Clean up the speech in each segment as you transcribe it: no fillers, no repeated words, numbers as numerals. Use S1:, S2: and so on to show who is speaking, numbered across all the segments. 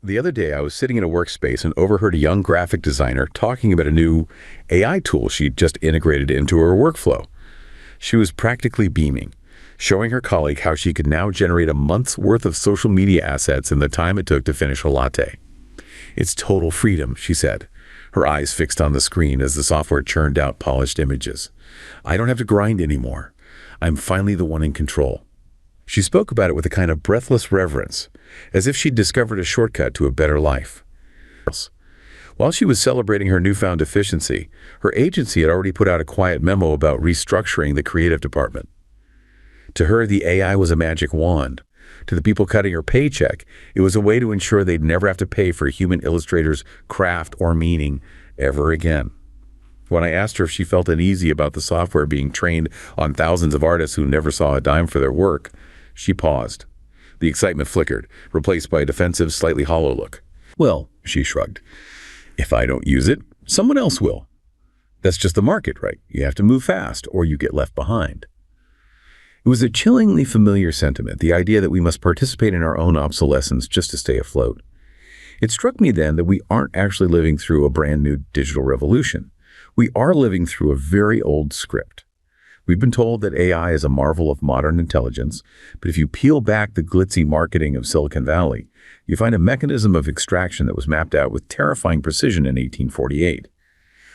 S1: The other day, I was sitting in a workspace and overheard a young graphic designer talking about a new AI tool she'd just integrated into her workflow. She was practically beaming, showing her colleague how she could now generate a month's worth of social media assets in the time it took to finish a latte. "It's total freedom," she said, her eyes fixed on the screen as the software churned out polished images. "I don't have to grind anymore. I'm finally the one in control." She spoke about it with a kind of breathless reverence, as if she'd discovered a shortcut to a better life. While she was celebrating her newfound efficiency, her agency had already put out a quiet memo about restructuring the creative department. To her, the AI was a magic wand. To the people cutting her paycheck, it was a way to ensure they'd never have to pay for a human illustrator's craft or meaning ever again. When I asked her if she felt uneasy about the software being trained on thousands of artists who never saw a dime for their work, she paused. The excitement flickered, replaced by a defensive, slightly hollow look. "Well," she shrugged, "if I don't use it, someone else will. That's just the market, right? You have to move fast or you get left behind." It was a chillingly familiar sentiment, the idea that we must participate in our own obsolescence just to stay afloat. It struck me then that we aren't actually living through a brand new digital revolution. We are living through a very old script. We've been told that AI is a marvel of modern intelligence, but if you peel back the glitzy marketing of Silicon Valley, you find a mechanism of extraction that was mapped out with terrifying precision in 1848.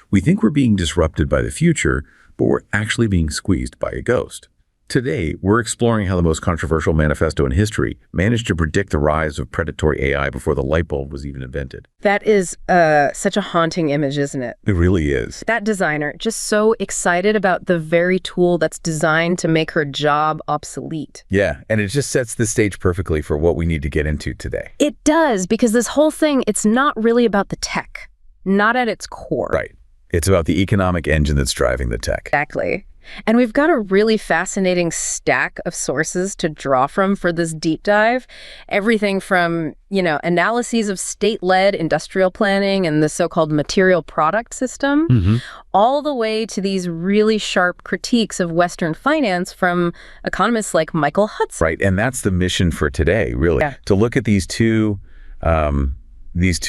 S1: We think we're being disrupted by the future, but we're actually being squeezed by a ghost. Today, we're exploring how the most controversial manifesto in history managed to predict the rise of predatory AI before the light bulb was even invented.
S2: That is such a haunting image, isn't it?
S1: It really is.
S2: That designer, just so excited about the very tool that's designed to make her job obsolete.
S1: Yeah, and it just sets the stage perfectly for what we need to get into today.
S2: It does, because this whole thing, it's not really about the tech, not at its core.
S1: Right. It's about the economic engine that's driving the tech.
S2: Exactly. And we've got a really fascinating stack of sources to draw from for this deep dive. Everything from, analyses of state-led industrial planning and the so-called material product system, all the way to these really sharp critiques of Western finance from economists like Michael Hudson.
S1: Right, and that's the mission for today, really, to look at these two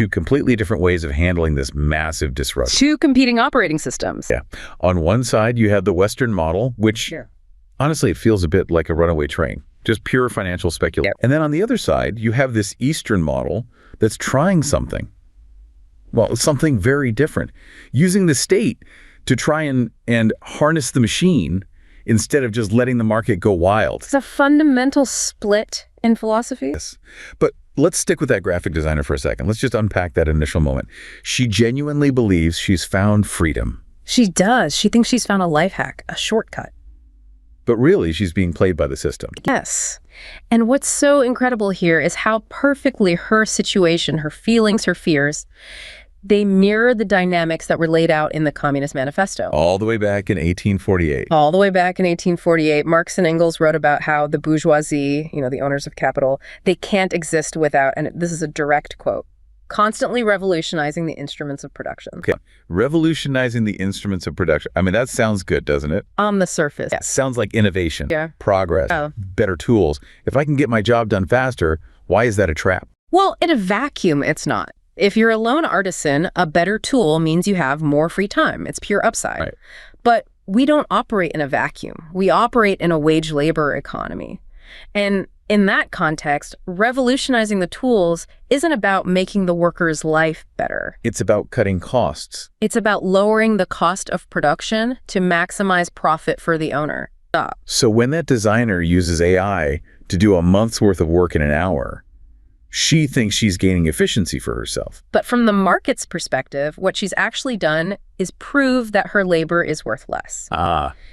S1: completely different ways of handling this massive disruption.
S2: Two competing operating systems.
S1: Yeah. On one side, you have the Western model, which honestly, it feels a bit like a runaway train, just pure financial speculation. And then on the other side, you have this Eastern model that's trying something. Well, something very different, using the state to try and harness the machine instead of just letting the market go wild.
S2: It's a fundamental split in philosophy.
S1: Yes. But let's stick with that graphic designer for a second. Let's just unpack that initial moment. She genuinely believes she's found freedom.
S2: She does. She thinks she's found a life hack, a shortcut.
S1: But really, she's being played by the system.
S2: Yes. And what's so incredible here is how perfectly her situation, her feelings, her fears, they mirror the dynamics that were laid out in the Communist Manifesto.
S1: All the way back in 1848.
S2: All the way back in 1848, Marx and Engels wrote about how the bourgeoisie, the owners of capital, they can't exist without, and this is a direct quote, constantly revolutionizing the instruments of production.
S1: Okay. Revolutionizing the instruments of production. I mean, that sounds good, doesn't it?
S2: On the surface.
S1: Yes. Sounds like innovation, progress, better tools. If I can get my job done faster, why is that a trap?
S2: Well, in a vacuum, it's not. If you're a lone artisan, a better tool means you have more free time. It's pure upside.
S1: Right.
S2: But we don't operate in a vacuum. We operate in a wage labor economy. And in that context, revolutionizing the tools isn't about making the worker's life better.
S1: It's about cutting costs.
S2: It's about lowering the cost of production to maximize profit for the owner.
S1: So when that designer uses AI to do a month's worth of work in an hour, she thinks she's gaining efficiency for herself.
S2: But from the market's perspective, what she's actually done is prove that her labor is worth less.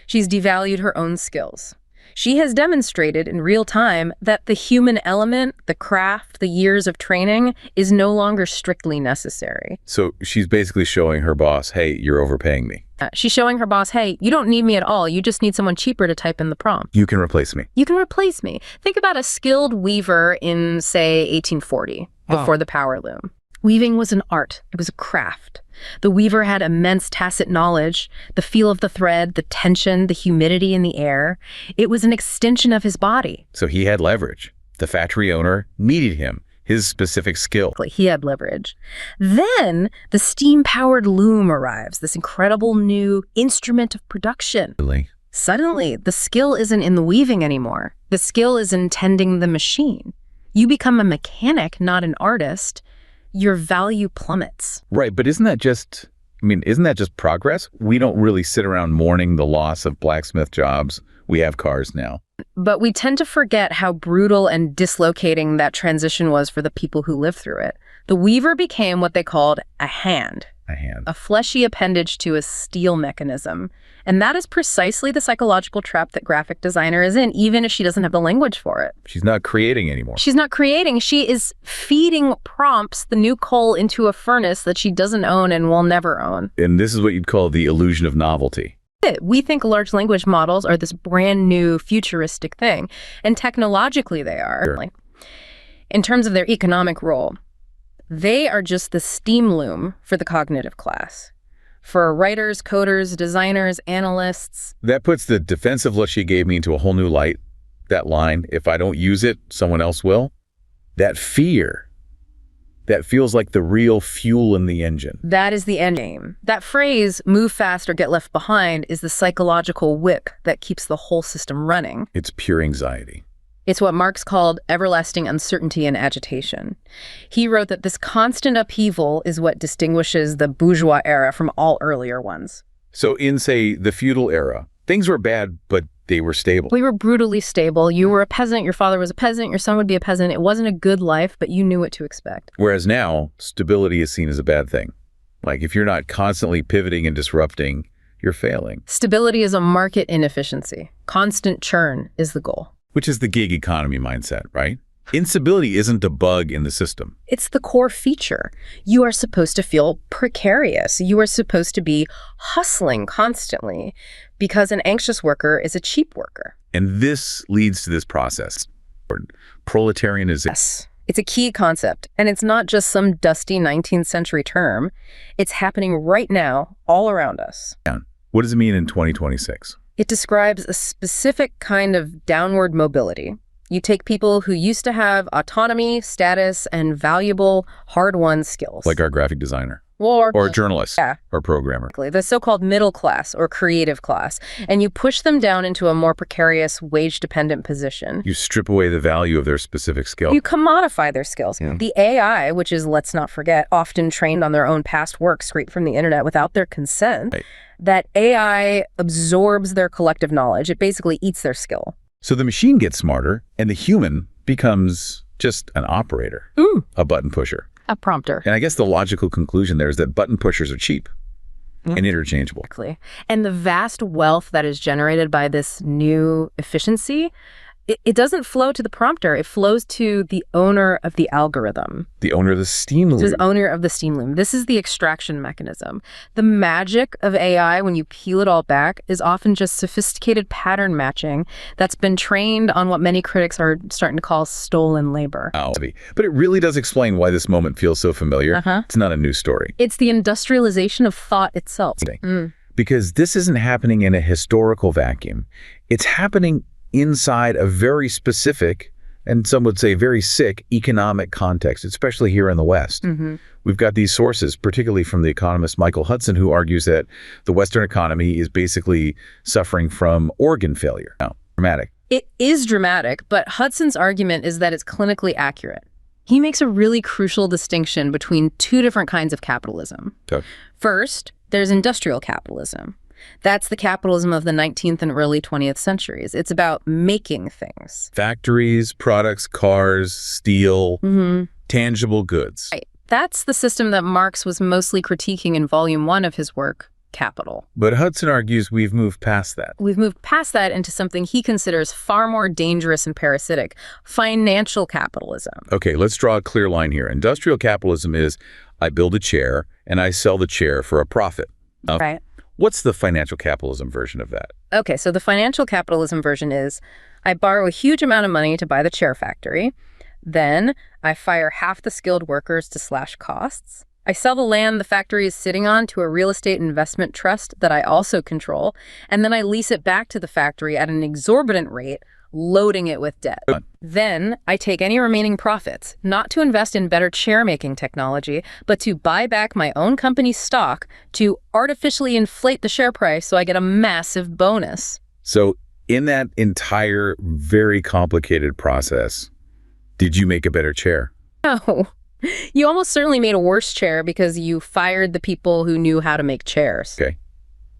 S2: She's devalued her own skills. She has demonstrated in real time that the human element, the craft, the years of training is no longer strictly necessary.
S1: So she's basically showing her boss, hey, you're overpaying me.
S2: She's showing her boss, hey, you don't need me at all. You just need someone cheaper to type in the prompt.
S1: You can replace me.
S2: You can replace me. Think about a skilled weaver in, say, 1840, before the power loom. Weaving was an art. It was a craft. The weaver had immense tacit knowledge, the feel of the thread, the tension, the humidity in the air. It was an extension of his body.
S1: So he had leverage. The factory owner needed him. his specific skill.
S2: He had leverage. Then the steam-powered loom arrives, this incredible new instrument of production.
S1: Really?
S2: Suddenly, the skill isn't in the weaving anymore. The skill is in tending the machine. You become a mechanic, not an artist. Your value plummets.
S1: Right, but isn't that just progress? We don't really sit around mourning the loss of blacksmith jobs. We have cars now.
S2: But we tend to forget how brutal and dislocating that transition was for the people who lived through it. The weaver became what they called a hand. A fleshy appendage to a steel mechanism. And that is precisely the psychological trap that graphic designer is in, even if she doesn't have the language for it.
S1: She's not creating anymore.
S2: She's not creating. She is feeding prompts the new coal into a furnace that she doesn't own and will never own.
S1: And this is what you'd call the illusion of novelty.
S2: We think large language models are this brand new futuristic thing, and technologically they are.
S1: Sure.
S2: In terms of their economic role, they are just the steam loom for the cognitive class. For writers, coders, designers, analysts.
S1: That puts the defensive look she gave me into a whole new light. That line, if I don't use it, someone else will. That fear, that feels like the real fuel in the engine.
S2: That is the end game. That phrase, move fast or get left behind, is the psychological whip that keeps the whole system running.
S1: It's pure anxiety.
S2: It's what Marx called everlasting uncertainty and agitation. He wrote that this constant upheaval is what distinguishes the bourgeois era from all earlier ones.
S1: So in, say, the feudal era, things were bad, but they were stable.
S2: We were brutally stable. You were a peasant, your father was a peasant, your son would be a peasant. It wasn't a good life, but you knew what to expect.
S1: Whereas now, stability is seen as a bad thing. Like if you're not constantly pivoting and disrupting, you're failing.
S2: Stability is a market inefficiency. Constant churn is the goal.
S1: Which is the gig economy mindset, right? Instability isn't a bug in the system.
S2: It's the core feature. You are supposed to feel precarious. You are supposed to be hustling constantly because an anxious worker is a cheap worker.
S1: And this leads to this process, proletarianizing.
S2: Yes, it's a key concept. And it's not just some dusty 19th century term. It's happening right now, all around us.
S1: What does it mean in 2026?
S2: It describes a specific kind of downward mobility. You take people who used to have autonomy, status, and valuable, hard-won skills.
S1: Like our graphic designer.
S2: Or
S1: a journalist.
S2: Yeah.
S1: Or programmer.
S2: The so-called middle class or creative class. And you push them down into a more precarious, wage-dependent position.
S1: You strip away the value of their specific skill.
S2: You commodify their skills. Yeah. The AI, which is, let's not forget, often trained on their own past work straight from the internet without their consent. Right. That AI absorbs their collective knowledge. It basically eats their skill.
S1: So the machine gets smarter, and the human becomes just an operator, a button pusher.
S2: A prompter.
S1: And I guess the logical conclusion there is that button pushers are cheap and interchangeable.
S2: Exactly. And the vast wealth that is generated by this new efficiency, it doesn't flow to the prompter. It flows to the owner of the algorithm.
S1: The owner of the steam loom.
S2: This is owner of the steam loom. This is the extraction mechanism. The magic of AI, when you peel it all back, is often just sophisticated pattern matching that's been trained on what many critics are starting to call stolen labor.
S1: But it really does explain why this moment feels so familiar. It's not a new story.
S2: It's the industrialization of thought itself.
S1: Because this isn't happening in a historical vacuum. It's happening inside a very specific, and some would say very sick, economic context, especially here in the West. We've got these sources, particularly from the economist Michael Hudson, who argues that the Western economy is basically suffering from organ failure. Now, dramatic.
S2: It is dramatic, but Hudson's argument is that it's clinically accurate. He makes a really crucial distinction between two different kinds of capitalism. First, there's industrial capitalism. That's the capitalism of the 19th and early 20th centuries. It's about making things.
S1: Factories, products, cars, steel, tangible goods.
S2: Right. That's the system that Marx was mostly critiquing in Volume 1 of his work, Capital.
S1: But Hudson argues we've moved past that.
S2: We've moved past that into something he considers far more dangerous and parasitic, financial capitalism.
S1: Okay, let's draw a clear line here. Industrial capitalism is I build a chair and I sell the chair for a profit.
S2: Right.
S1: What's the financial capitalism version of that?
S2: Okay, so the financial capitalism version is I borrow a huge amount of money to buy the chair factory. Then I fire half the skilled workers to slash costs. I sell the land the factory is sitting on to a real estate investment trust that I also control. And then I lease it back to the factory at an exorbitant rate, loading it with debt. Then I take any remaining profits, not to invest in better chair-making technology, but to buy back my own company's stock to artificially inflate the share price so I get a massive bonus.
S1: So in that entire very complicated process, did you make a better chair?
S2: No. You almost certainly made a worse chair because you fired the people who knew how to make chairs.
S1: Okay.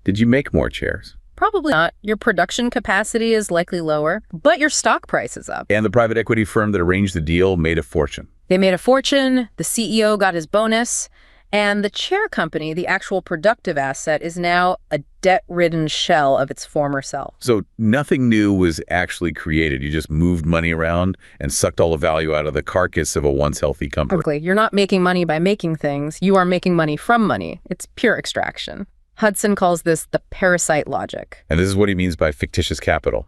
S1: Did you make more chairs?
S2: Probably not. Your production capacity is likely lower, but your stock price is up.
S1: And the private equity firm that arranged the deal made a fortune.
S2: They made a fortune, the CEO got his bonus, and the chair company, the actual productive asset, is now a debt-ridden shell of its former self.
S1: So nothing new was actually created. You just moved money around and sucked all the value out of the carcass of a once healthy company.
S2: Exactly. You're not making money by making things. You are making money from money. It's pure extraction. Hudson calls this the parasite logic.
S1: And this is what he means by fictitious capital.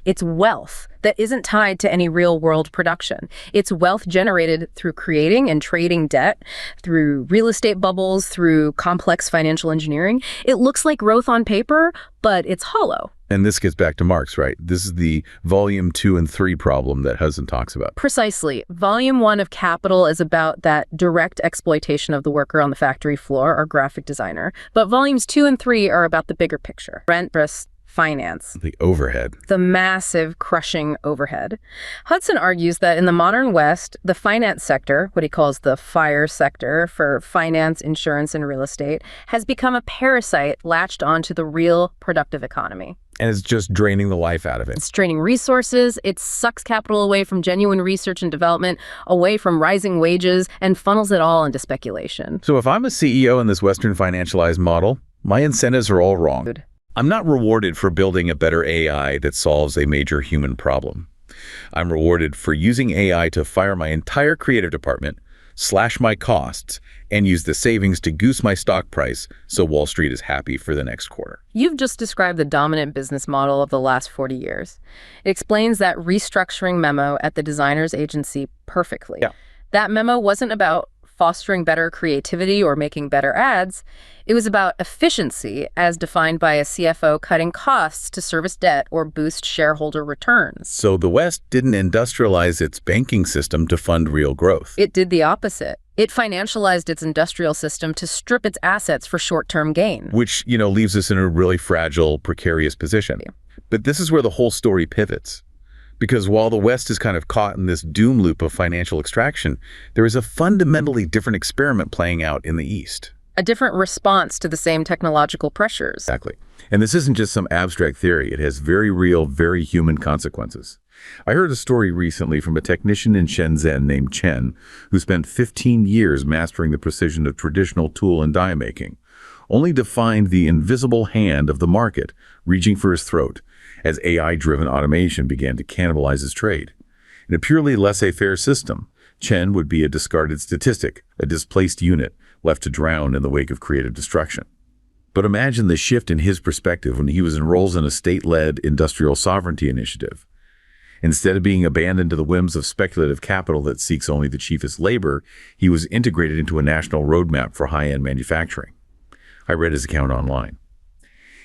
S2: It's wealth that isn't tied to any real-world production. It's wealth generated through creating and trading debt, through real estate bubbles, through complex financial engineering. It looks like growth on paper, but it's hollow.
S1: And this gets back to Marx, right? This is the volume 2 and 3 problem that Hudson talks about.
S2: Precisely. Volume 1 of Capital is about that direct exploitation of the worker on the factory floor or graphic designer. But volumes 2 and 3 are about the bigger picture. Rent, risk, finance.
S1: The overhead.
S2: The massive, crushing overhead. Hudson argues that in the modern West, the finance sector, what he calls the FIRE sector for finance, insurance, and real estate, has become a parasite latched onto the real productive economy.
S1: And it's just draining the life out of it.
S2: It's draining resources, it sucks capital away from genuine research and development, away from rising wages, and funnels it all into speculation.
S1: So if I'm a CEO in this Western financialized model, my incentives are all wrong. I'm not rewarded for building a better AI that solves a major human problem. I'm rewarded for using AI to fire my entire creative department, slash my costs, and use the savings to goose my stock price so Wall Street is happy for the next quarter.
S2: You've just described the dominant business model of the last 40 years. It explains that restructuring memo at the designer's agency perfectly.
S1: Yeah.
S2: That memo wasn't about fostering better creativity or making better ads. It was about efficiency as defined by a CFO cutting costs to service debt or boost shareholder returns.
S1: So the West didn't industrialize its banking system to fund real growth.
S2: It did the opposite. It financialized its industrial system to strip its assets for short-term gain.
S1: Which, leaves us in a really fragile, precarious position.
S2: Yeah.
S1: But this is where the whole story pivots. Because while the West is kind of caught in this doom loop of financial extraction, there is a fundamentally different experiment playing out in the East.
S2: A different response to the same technological pressures.
S1: Exactly. And this isn't just some abstract theory. It has very real, very human consequences. I heard a story recently from a technician in Shenzhen named Chen, who spent 15 years mastering the precision of traditional tool and die making, only to find the invisible hand of the market reaching for his throat as AI-driven automation began to cannibalize his trade. In a purely laissez-faire system, Chen would be a discarded statistic, a displaced unit, left to drown in the wake of creative destruction. But imagine the shift in his perspective when he was enrolled in a state-led industrial sovereignty initiative. Instead of being abandoned to the whims of speculative capital that seeks only the cheapest labor, he was integrated into a national roadmap for high-end manufacturing. I read his account online.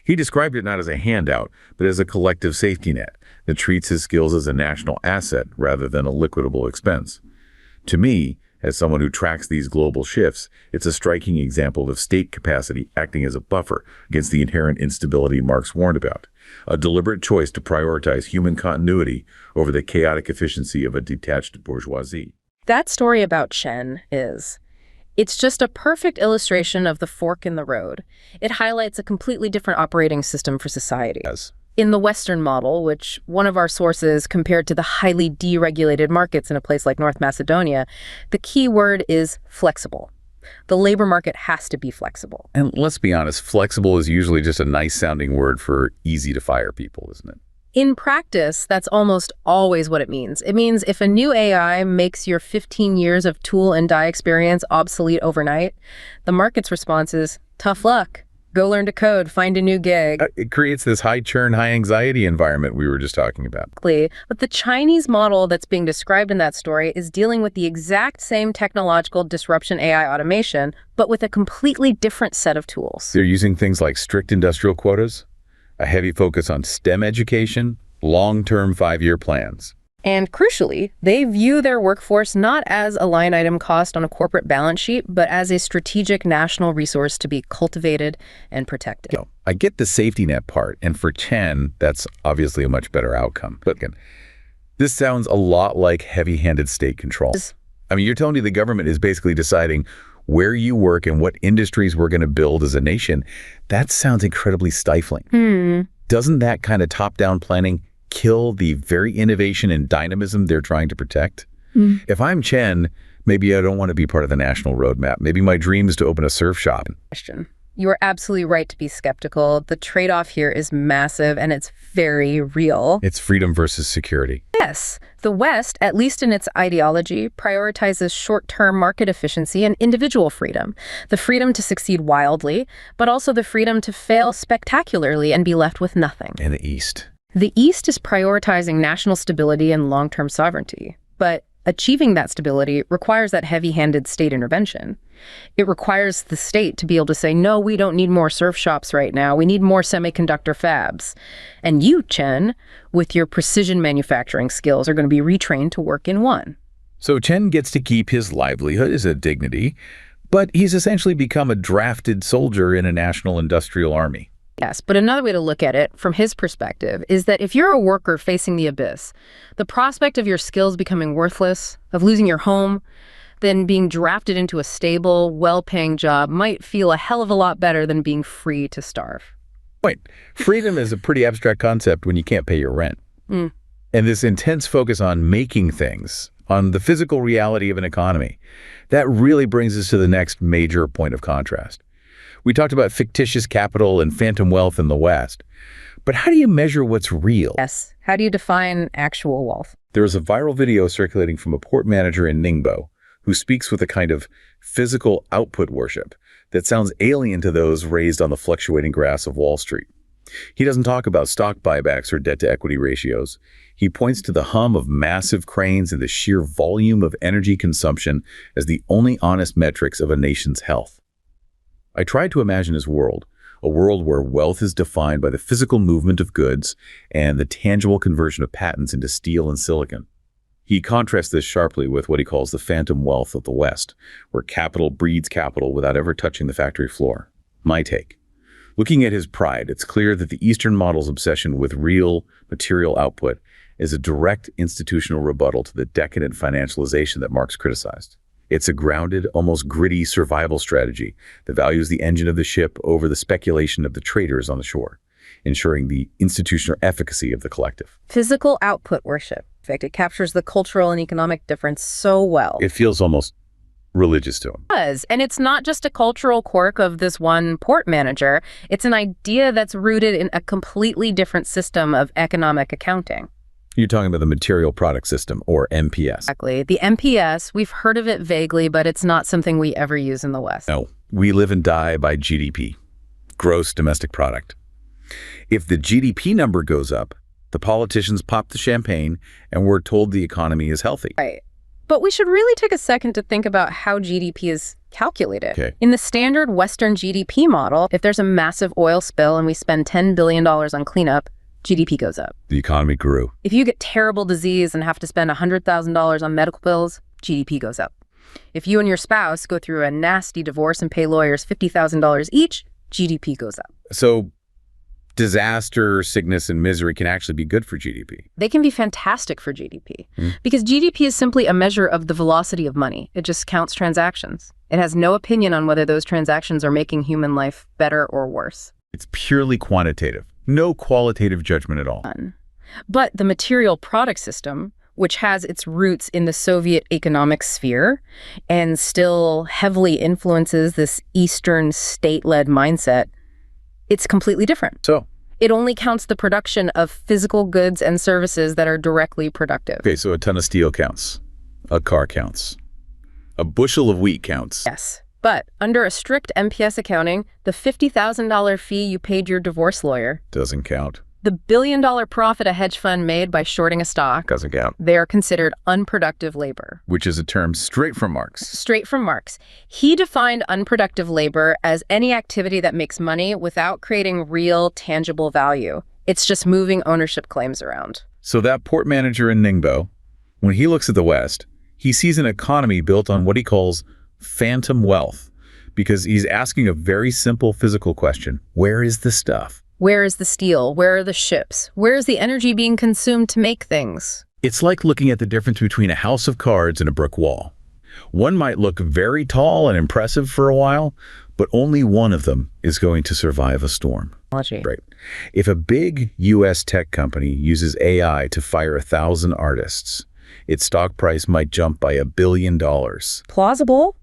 S1: He described it not as a handout, but as a collective safety net that treats his skills as a national asset rather than a liquidable expense. To me, as someone who tracks these global shifts, it's a striking example of state capacity acting as a buffer against the inherent instability Marx warned about, a deliberate choice to prioritize human continuity over the chaotic efficiency of a detached bourgeoisie.
S2: That story about Chen it's just a perfect illustration of the fork in the road. It highlights a completely different operating system for society.
S1: Yes.
S2: In the Western model, which one of our sources compared to the highly deregulated markets in a place like North Macedonia, the key word is flexible. The labor market has to be flexible.
S1: And let's be honest, flexible is usually just a nice-sounding word for easy to fire people, isn't it?
S2: In practice, that's almost always what it means. It means if a new AI makes your 15 years of tool and die experience obsolete overnight, the market's response is, tough luck. Go learn to code, find a new gig.
S1: It creates this high-churn, high-anxiety environment we were just talking about.
S2: But the Chinese model that's being described in that story is dealing with the exact same technological disruption AI automation, but with a completely different set of tools.
S1: They're using things like strict industrial quotas, a heavy focus on STEM education, long-term 5-year plans.
S2: And crucially, they view their workforce not as a line item cost on a corporate balance sheet, but as a strategic national resource to be cultivated and protected.
S1: I get the safety net part, and for Chen, that's obviously a much better outcome. But again, this sounds a lot like heavy-handed state control. I mean, you're telling me the government is basically deciding where you work and what industries we're going to build as a nation. That sounds incredibly stifling. Doesn't that kind of top-down planning kill the very innovation and dynamism they're trying to protect? If I'm Chen, maybe I don't want to be part of the national roadmap. Maybe my dream is to open a surf shop.
S2: You are absolutely right to be skeptical. The trade-off here is massive, and it's very real.
S1: It's freedom versus security.
S2: Yes. The West, at least in its ideology, prioritizes short-term market efficiency and individual freedom. The freedom to succeed wildly, but also the freedom to fail spectacularly and be left with nothing.
S1: And the East?
S2: The East is prioritizing national stability and long-term sovereignty. But achieving that stability requires that heavy-handed state intervention. It requires the state to be able to say, no, we don't need more surf shops right now. We need more semiconductor fabs. And you, Chen, with your precision manufacturing skills, are going to be retrained to work in one.
S1: So Chen gets to keep his livelihood as a dignity, but he's essentially become a drafted soldier in a national industrial army.
S2: Yes, but another way to look at it, from his perspective, is that if you're a worker facing the abyss, the prospect of your skills becoming worthless, of losing your home, then being drafted into a stable, well-paying job might feel a hell of a lot better than being free to starve.
S1: Wait, freedom is a pretty abstract concept when you can't pay your rent. And this intense focus on making things, on the physical reality of an economy, that really brings us to the next major point of contrast. We talked about fictitious capital and phantom wealth in the West. But how do you measure what's real?
S2: Yes. How do you define actual wealth?
S1: There is a viral video circulating from a port manager in Ningbo who speaks with a kind of physical output worship that sounds alien to those raised on the fluctuating grass of Wall Street. He doesn't talk about stock buybacks or debt-to-equity ratios. He points to the hum of massive cranes and the sheer volume of energy consumption as the only honest metrics of a nation's health. I tried to imagine his world, a world where wealth is defined by the physical movement of goods and the tangible conversion of patents into steel and silicon. He contrasts this sharply with what he calls the phantom wealth of the West, where capital breeds capital without ever touching the factory floor. My take. Looking at his pride, it's clear that the Eastern model's obsession with real material output is a direct institutional rebuttal to the decadent financialization that Marx criticized. It's a grounded, almost gritty survival strategy that values the engine of the ship over the speculation of the traders on the shore, ensuring the institutional efficacy of the collective.
S2: Physical output worship. In fact, it captures the cultural and economic difference so well.
S1: It feels almost religious to him.
S2: It does. And it's not just a cultural quirk of this one port manager. It's an idea that's rooted in a completely different system of economic accounting.
S1: You're talking about the material product system, or MPS.
S2: Exactly. The MPS, we've heard of it vaguely, but it's not something we ever use in the West.
S1: No, we live and die by GDP, gross domestic product. If the GDP number goes up, the politicians pop the champagne and we're told the economy is healthy.
S2: Right. But we should really take a second to think about how GDP is calculated.
S1: Okay.
S2: In the standard Western GDP model, if there's a massive oil spill and we spend $10 billion on cleanup, GDP goes up.
S1: The economy grew.
S2: If you get terrible disease and have to spend $100,000 on medical bills, GDP goes up. If you and your spouse go through a nasty divorce and pay lawyers $50,000 each, GDP goes up.
S1: So disaster, sickness, and misery can actually be good for GDP.
S2: They can be fantastic for GDP because GDP is simply a measure of the velocity of money. It just counts transactions. It has no opinion on whether those transactions are making human life better or worse.
S1: It's purely quantitative. No qualitative judgment at all.
S2: But the material product system, which has its roots in the Soviet economic sphere and still heavily influences this Eastern state-led mindset, it's completely different.
S1: So?
S2: It only counts the production of physical goods and services that are directly productive.
S1: Okay, so a ton of steel counts. A car counts. A bushel of wheat counts.
S2: Yes. But under a strict MPS accounting, the $50,000 fee you paid your divorce lawyer
S1: Doesn't count.
S2: the billion-dollar profit a hedge fund made by shorting a stock,
S1: Doesn't count.
S2: they are considered unproductive labor.
S1: Which is a term straight from Marx.
S2: Straight from Marx. He defined unproductive labor as any activity that makes money without creating real, tangible value. It's just moving ownership claims around.
S1: So that port manager in Ningbo, when he looks at the West, he sees an economy built on what he calls phantom wealth, because he's asking a very simple physical question. Where is the stuff?
S2: Where is the steel? Where are the ships? Where is the energy being consumed to make things?
S1: It's like looking at the difference between a house of cards and a brick wall. One might look very tall and impressive for a while, but only one of them is going to survive a storm. Right. If a big U.S. tech company uses AI to fire 1,000 artists, its stock price might jump by $1 billion.
S2: Plausible.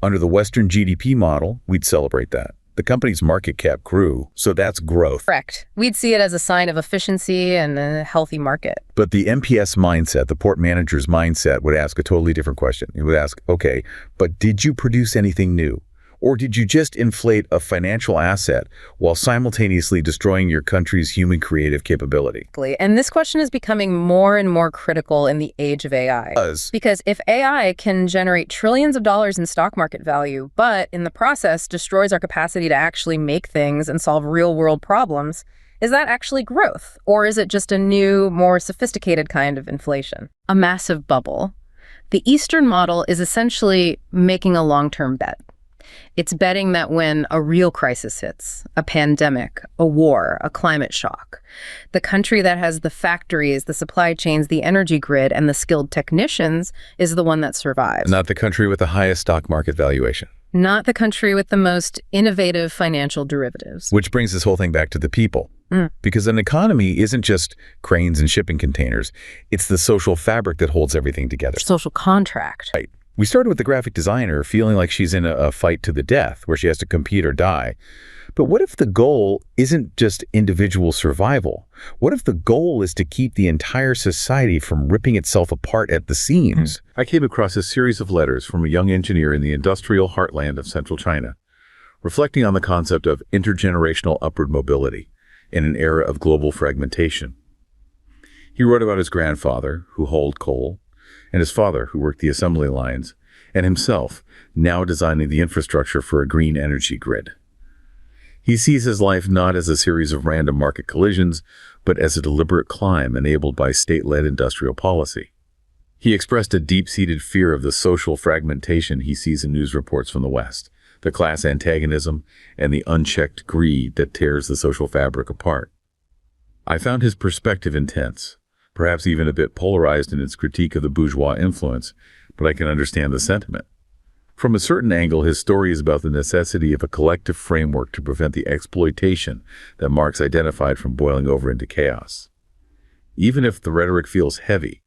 S1: Under the Western GDP model, we'd celebrate that. The company's market cap grew, so that's growth.
S2: Correct. We'd see it as a sign of efficiency and a healthy market.
S1: But the MPS mindset, the port manager's mindset, would ask a totally different question. It would ask, okay, but did you produce anything new? Or did you just inflate a financial asset while simultaneously destroying your country's human creative capability?
S2: And this question is becoming more and more critical in the age of AI. Because if AI can generate trillions of dollars in stock market value, but in the process destroys our capacity to actually make things and solve real-world problems, is that actually growth? Or is it just a new, more sophisticated kind of inflation? A massive bubble. The Eastern model is essentially making a long-term bet. It's betting that when a real crisis hits, a pandemic, a war, a climate shock, the country that has the factories, the supply chains, the energy grid, and the skilled technicians is the one that survives.
S1: Not the country with the highest stock market valuation.
S2: Not the country with the most innovative financial derivatives.
S1: Which brings this whole thing back to the people. Because an economy isn't just cranes and shipping containers. It's the social fabric that holds everything together.
S2: Social contract.
S1: Right. We started with the graphic designer feeling like she's in a fight to the death where she has to compete or die. But what if the goal isn't just individual survival? What if the goal is to keep the entire society from ripping itself apart at the seams? I came across a series of letters from a young engineer in the industrial heartland of central China, reflecting on the concept of intergenerational upward mobility in an era of global fragmentation. He wrote about his grandfather, who hauled coal, and his father, who worked the assembly lines, and himself, now designing the infrastructure for a green energy grid. He sees his life not as a series of random market collisions, but as a deliberate climb enabled by state-led industrial policy. He expressed a deep-seated fear of the social fragmentation he sees in news reports from the West, the class antagonism, and the unchecked greed that tears the social fabric apart. I found his perspective intense, perhaps even a bit polarized in its critique of the bourgeois influence, but I can understand the sentiment. From a certain angle, his story is about the necessity of a collective framework to prevent the exploitation that Marx identified from boiling over into chaos. Even if the rhetoric feels heavy,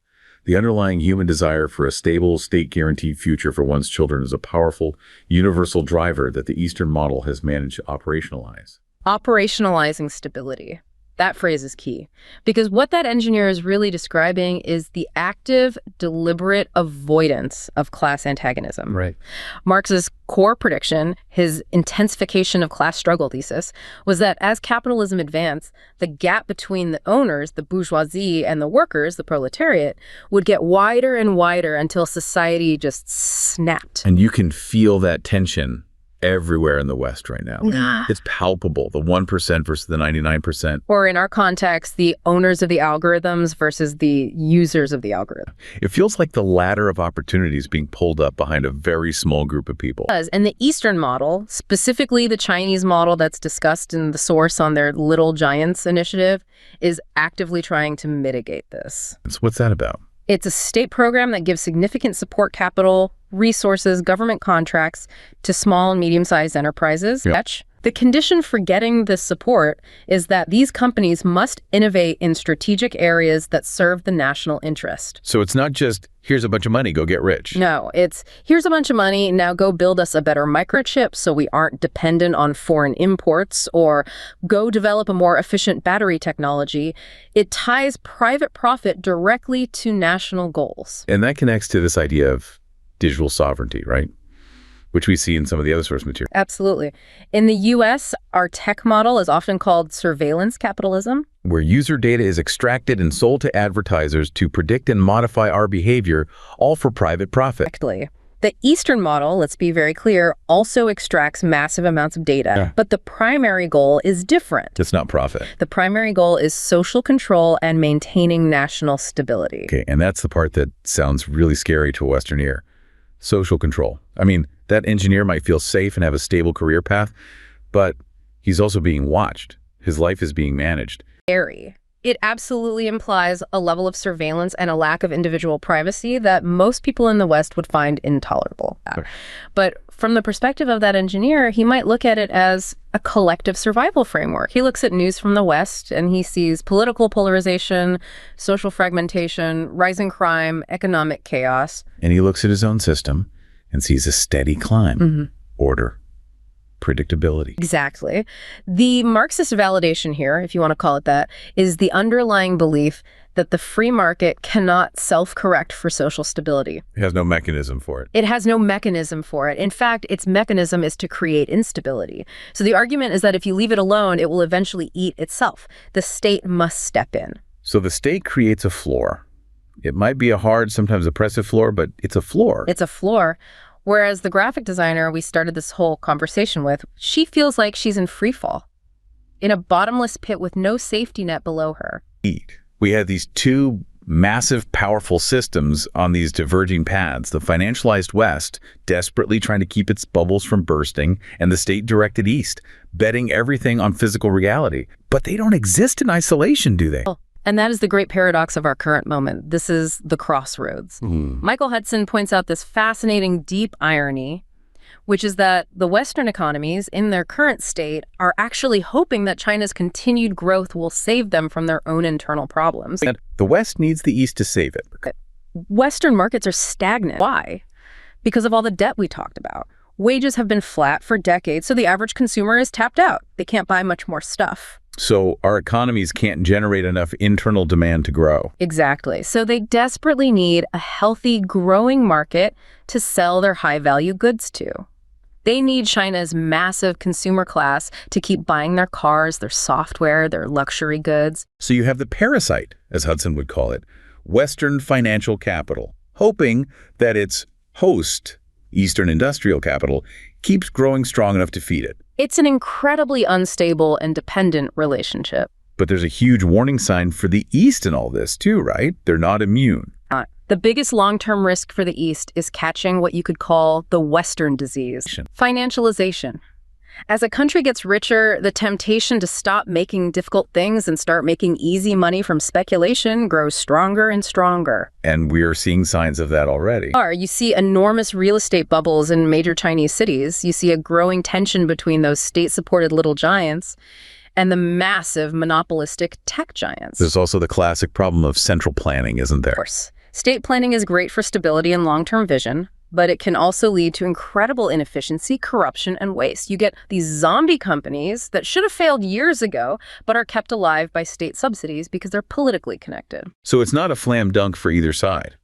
S1: the underlying human desire for a stable, state-guaranteed future for one's children is a powerful, universal driver that the Eastern model has managed to operationalize.
S2: Operationalizing stability. That phrase is key, because what that engineer is really describing is the active, deliberate avoidance of class antagonism.
S1: Right.
S2: Marx's core prediction, his intensification of class struggle thesis, was that as capitalism advanced, the gap between the owners, the bourgeoisie, and the workers, the proletariat, would get wider and wider until society just snapped.
S1: And you can feel that tension everywhere in the West right now. It's palpable, the 1% versus the 99%.
S2: Or in our context, the owners of the algorithms versus the users of the algorithm.
S1: It feels like the ladder of opportunities being pulled up behind a very small group of people.
S2: It does. And the Eastern model, specifically the Chinese model that's discussed in the source on their Little Giants initiative, is actively trying to mitigate this.
S1: So what's that about?
S2: It's a state program that gives significant support capital, resources, government contracts to small and medium-sized enterprises.
S1: Yep.
S2: The condition for getting this support is that these companies must innovate in strategic areas that serve the national interest.
S1: So it's not just, here's a bunch of money, go get rich.
S2: No, it's, here's a bunch of money, now go build us a better microchip so we aren't dependent on foreign imports, or go develop a more efficient battery technology. It ties private profit directly to national goals.
S1: And that connects to this idea of digital sovereignty, right? Which we see in some of the other source material.
S2: Absolutely. In the U.S., our tech model is often called surveillance capitalism,
S1: where user data is extracted and sold to advertisers to predict and modify our behavior, all for private profit.
S2: Exactly. The Eastern model, let's be very clear, also extracts massive amounts of data, but the primary goal is different.
S1: It's not profit.
S2: The primary goal is social control and maintaining national stability.
S1: Okay, and that's the part that sounds really scary to a Western ear. Social control. I mean, that engineer might feel safe and have a stable career path, but he's also being watched. His life is being managed.
S2: Scary. It absolutely implies a level of surveillance and a lack of individual privacy that most people in the West would find intolerable.
S1: Sure.
S2: But from the perspective of that engineer, he might look at it as a collective survival framework. He looks at news from the West and he sees political polarization, social fragmentation, rising crime, economic chaos.
S1: And he looks at his own system and sees a steady climb, order, predictability.
S2: Exactly. The Marxist validation here, if you want to call it that, is the underlying belief that the free market cannot self-correct for social stability.
S1: It has no mechanism for it.
S2: It has no mechanism for it. In fact, its mechanism is to create instability. So the argument is that if you leave it alone, it will eventually eat itself. The state must step in.
S1: So the state creates a floor. It might be a hard, sometimes oppressive floor, but it's a floor.
S2: It's a floor. Whereas the graphic designer we started this whole conversation with, she feels like she's in free fall, in a bottomless pit with no safety net below her.
S1: We have these two massive, powerful systems on these diverging paths. The financialized West, desperately trying to keep its bubbles from bursting, and the state-directed East, betting everything on physical reality. But they don't exist in isolation, do they?
S2: And that is the great paradox of our current moment. This is the crossroads. Michael Hudson points out this fascinating deep irony, which is that the Western economies in their current state are actually hoping that China's continued growth will save them from their own internal problems.
S1: And the West needs the East to save it.
S2: Western markets are stagnant. Why? Because of all the debt we talked about. Wages have been flat for decades, so the average consumer is tapped out. They can't buy much more stuff.
S1: So our economies can't generate enough internal demand to grow.
S2: Exactly. So they desperately need a healthy, growing market to sell their high-value goods to. They need China's massive consumer class to keep buying their cars, their software, their luxury goods.
S1: So you have the parasite, as Hudson would call it, Western financial capital, hoping that its host, Eastern industrial capital, keeps growing strong enough to feed it.
S2: It's an incredibly unstable and dependent relationship.
S1: But there's a huge warning sign for the East in all this too, right? They're not immune.
S2: The biggest long-term risk for the East is catching what you could call the Western disease, financialization. As a country gets richer, the temptation to stop making difficult things and start making easy money from speculation grows stronger and stronger.
S1: And we're seeing signs of that already.
S2: You see enormous real estate bubbles in major Chinese cities. You see a growing tension between those state-supported little giants and the massive monopolistic tech giants.
S1: There's also the classic problem of central planning, isn't there?
S2: Of course. State planning is great for stability and long-term vision, but it can also lead to incredible inefficiency, corruption, and waste. You get these zombie companies that should have failed years ago, but are kept alive by state subsidies because they're politically connected.
S1: So it's not a slam dunk for either side.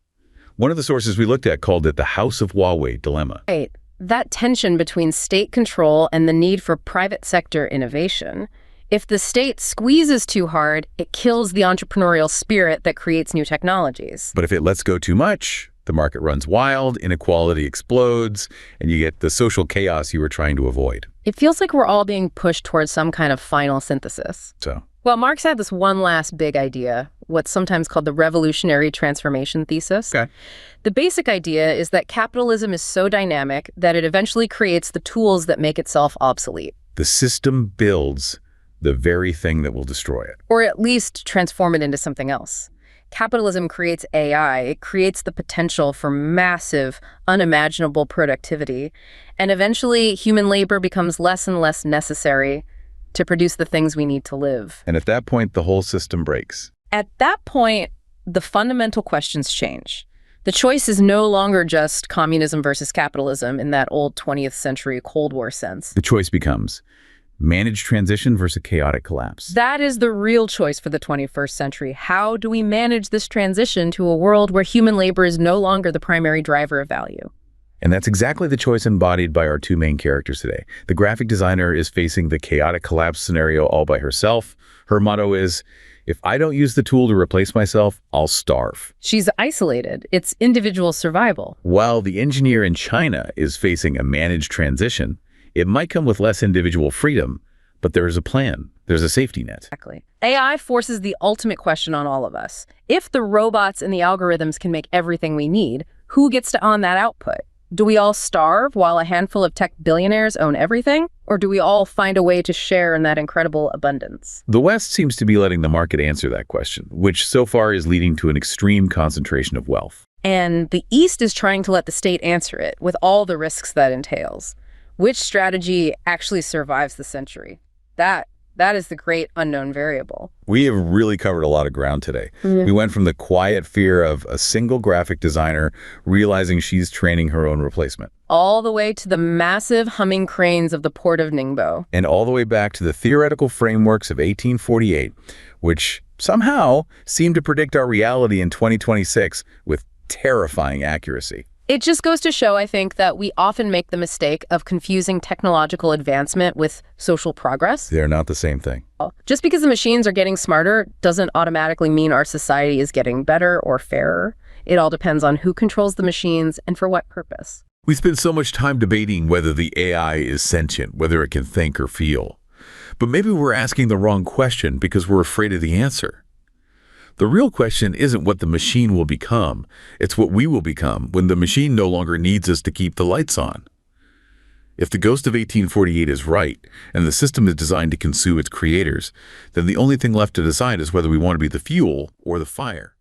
S1: One of the sources we looked at called it the House of Huawei dilemma.
S2: Right. That tension between state control and the need for private sector innovation. If the state squeezes too hard, it kills the entrepreneurial spirit that creates new technologies.
S1: But if it lets go too much, the market runs wild, inequality explodes, and you get the social chaos you were trying to avoid.
S2: It feels like we're all being pushed towards some kind of final synthesis. Well, Marx had this one last big idea, what's sometimes called the revolutionary transformation thesis. The basic idea is that capitalism is so dynamic that it eventually creates the tools that make itself obsolete.
S1: The system builds the very thing that will destroy it.
S2: Or at least transform it into something else. Capitalism creates AI. It creates the potential for massive, unimaginable productivity. And eventually, human labor becomes less and less necessary to produce the things we need to live.
S1: And at that point, the whole system breaks.
S2: At that point, the fundamental questions change. The choice is no longer just communism versus capitalism in that old 20th century Cold War sense.
S1: The choice becomes managed transition versus chaotic collapse.
S2: That is the real choice for the 21st century. How do we manage this transition to a world where human labor is no longer the primary driver of value?
S1: And that's exactly the choice embodied by our two main characters today. The graphic designer is facing the chaotic collapse scenario all by herself. Her motto is, If I don't use the tool to replace myself, I'll starve.
S2: She's isolated. It's individual survival.
S1: While the engineer in China is facing a managed transition, it might come with less individual freedom, but there is a plan. There's a safety net.
S2: Exactly. AI forces the ultimate question on all of us. If the robots and the algorithms can make everything we need, who gets to own that output? Do we all starve while a handful of tech billionaires own everything? Or do we all find a way to share in that incredible abundance?
S1: The West seems to be letting the market answer that question, which so far is leading to an extreme concentration of wealth.
S2: And the East is trying to let the state answer it, with all the risks that entails. Which strategy actually survives the century? That is the great unknown variable.
S1: We have really covered a lot of ground today. We went from the quiet fear of a single graphic designer realizing she's training her own replacement,
S2: All the way to the massive humming cranes of the port of Ningbo.
S1: and all the way back to the theoretical frameworks of 1848, which somehow seem to predict our reality in 2026 with terrifying accuracy.
S2: It just goes to show, I think, that we often make the mistake of confusing technological advancement with social progress.
S1: They're not the same thing.
S2: Just because the machines are getting smarter doesn't automatically mean our society is getting better or fairer. It all depends on who controls the machines and for what purpose.
S1: We spend so much time debating whether the AI is sentient, whether it can think or feel. But maybe we're asking the wrong question because we're afraid of the answer. The real question isn't what the machine will become, it's what we will become when the machine no longer needs us to keep the lights on. If the ghost of 1848 is right, and the system is designed to consume its creators, then the only thing left to decide is whether we want to be the fuel or the fire.